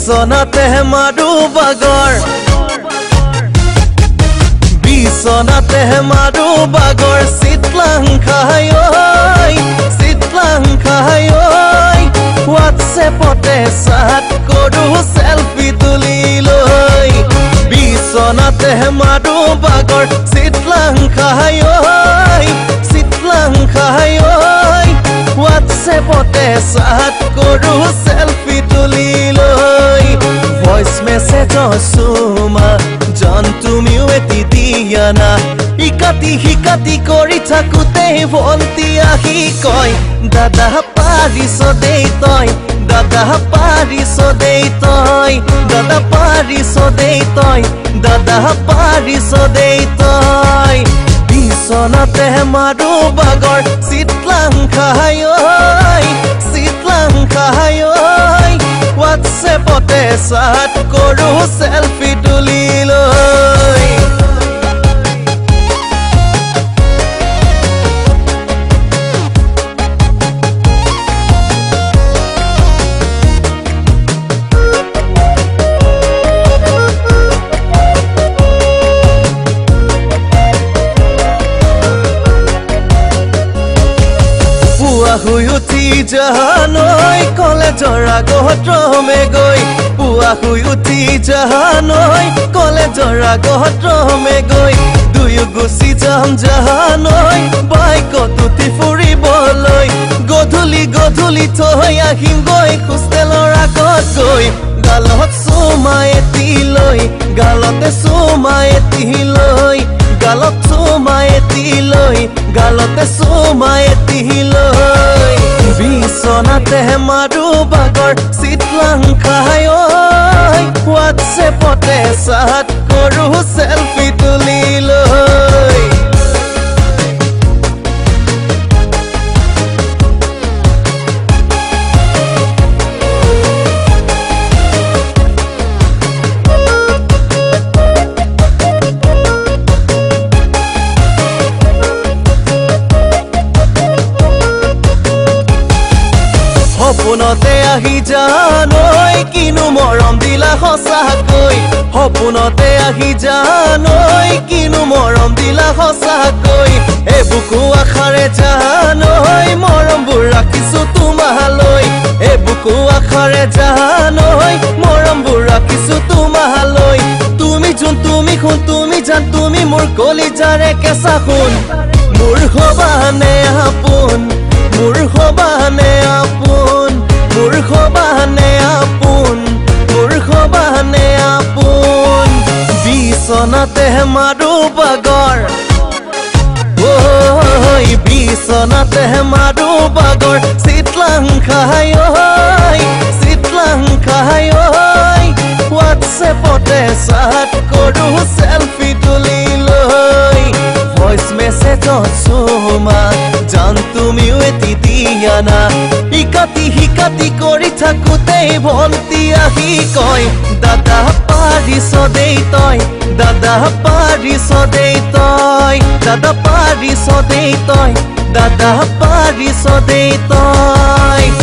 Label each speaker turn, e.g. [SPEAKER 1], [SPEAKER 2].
[SPEAKER 1] বিছনাতে মাৰো বাগৰ বিছনাতে মাৰো বাগৰ চিতলাং খাই হোৱাটছএপতে চাট কৰো সেলফি তুলি লৈ বিছনাতে মাৰো বাগৰ চিতলাং খাই হোৱাটছএপতে চাট কৰো সেলফি তুলি লৈ ভয়েস মেসেজ সুমা জান তুমিও এটি দিয়া না হিকাতি কৰি থাকোতে ভন্তি আহি কয় দাদা পাৰিছ দেই তই দাদা পাৰিছ দেই তই দাদা পাৰিছ দেই তই দাদা পাৰিছ দেই তই বিছনাতে মাৰো বাগৰ চিতলাং খাই হোৱাটছএপতে চাট কৰো সেলফি তুলি লৈ শুই উঠি জাহানৈ কলেজৰ আগত ৰমে গৈ পুৱা শুই উঠি জাহানৈ কলেজৰ আগত ৰমে গৈ দুয়ো গুচি যাম জাহানৈ বাইকত উঠি ফুৰিবলৈ গধূলি থৈ আহিম গৈ হোষ্টেলৰ আগত গৈ গালত চুমা এটি লৈ গালতে চুমা এটি লৈ গালত চুমা এটি লৈ গালতে চুমা এটি লৈ বিছনাতে মাৰো বাগৰ চিতলাং খাই হোৱাটছএপতে চাট কৰো সেলফি তুলি লৈ সপোনতে আহি জানৈ কিনো মৰম দিলা সঁচাকৈ সপোনতে আহি জানৈ কিনো মৰম দিলা সঁচাকৈ এই বুকু আখাৰে জানৈ মৰমবোৰ ৰাখিছো তোমালৈ এই বুকু আখাৰে জানৈ মৰমবোৰ ৰাখিছো তোমালৈ তুমি যোন তুমি খুন তুমি জান তুমি মোৰ কলিজাৰে কেঁচা খুন মোৰ হবানে আপোন মোৰ হবানে আপোন মোৰ হবানে আপোন মোৰ হবানে আপোন বিছনাতে মাৰো বাগৰ বিছনাতে মাৰো বাগৰ চিতলাং খাই হোৱাটছএপতে চাট কৰো সেলফি তুলি লৈ ভয়েস মেসেজ সুমা জান তুমিও এটি দিয়া না হিকাতি কৰি থাকোতে ভন্তি আহি কয় দাদা পাৰিছ দেই তই দাদা পাৰিছ দেই তই দাদা পাৰিছ দেই তই দাদা পাৰিছ দেই তই